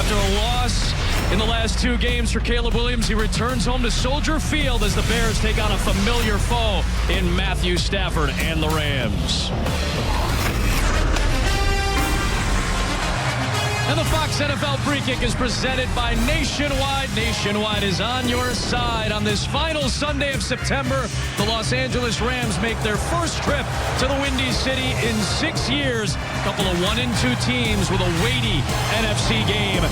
After a loss in the last two games for Caleb Williams, he returns home to Soldier Field as the Bears take on a familiar foe in Matthew Stafford and the Rams. And the Fox NFL Free Kick is presented by Nationwide. Nationwide is on your side on this final Sunday of September. The Los Angeles Rams make their first trip to the Windy City in 6 years. A couple of 1-2 teams with a weighty NFC game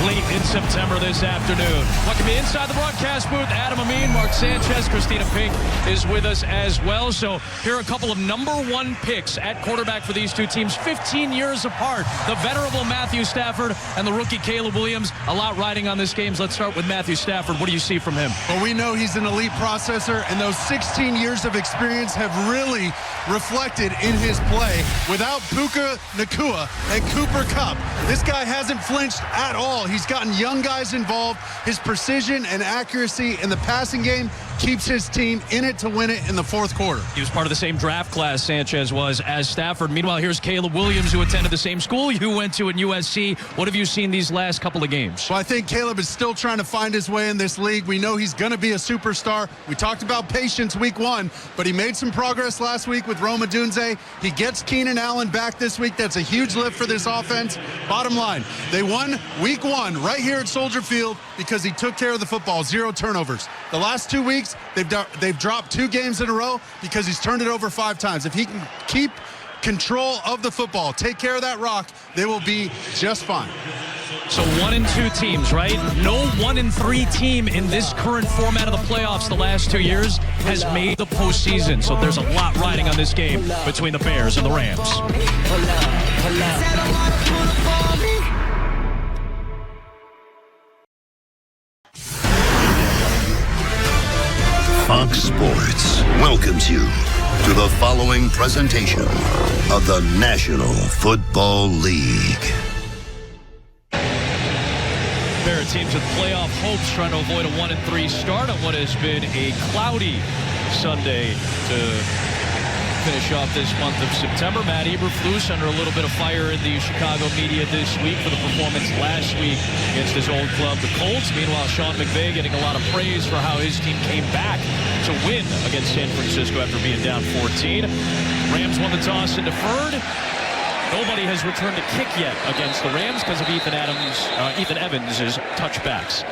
late in September this afternoon. Welcome to Inside the Broadcast Booth. Adam Amin, Mark Sanchez, Christina Pink is with us as well. So here are a couple of number one picks at quarterback for these two teams, 15 years apart. The venerable Matthew Stafford and the rookie Caleb Williams. A lot riding on this game. Let's start with Matthew Stafford. What do you see from him? Well, we know he's an elite processor, and those 16 years of experience have really reflected in his play. Without Puka Nacua and Cooper Kupp, this guy hasn't flinched at all. He's gotten young guys involved. His precision and accuracy in the passing game keeps his team in it to win it in the fourth quarter. He was part of the same draft class, Sanchez was, as Stafford. Meanwhile, here's Caleb Williams, who attended the same school you went to at USC. What have you seen these last couple of games? Well, I think Caleb is still trying to find his way in this league. We know he's going to be a superstar. We talked about patience week one, but he made some progress last week with Rome Odunze. He gets Keenan Allen back this week. That's a huge lift for this offense. Bottom line, they won week one right here at Soldier Field because he took care of the football, 0 turnovers. The last 2 weeks, they've dropped 2 games in a row because he's turned it over 5 times. If he can keep control of the football, take care of that rock, they will be just fine. So 1-2 teams, right? No 1-3 team in this current format of the playoffs the last 2 years has made the postseason. So there's a lot riding on this game between the Bears and the Rams. Fox Sports welcomes you to the following presentation of the National Football League. Pair of teams with playoff hopes trying to avoid a 1-3 start on what has been a cloudy Sunday to finish off this month of September. Matt Eberflus under a little bit of fire in the Chicago media this week for the performance last week against his old club, the Colts. Meanwhile, Sean McVay getting a lot of praise for how his team came back to win against San Francisco after being down 14. Rams won the toss and deferred. Nobody has returned a kick yet against the Rams because of Ethan Evans' touchbacks.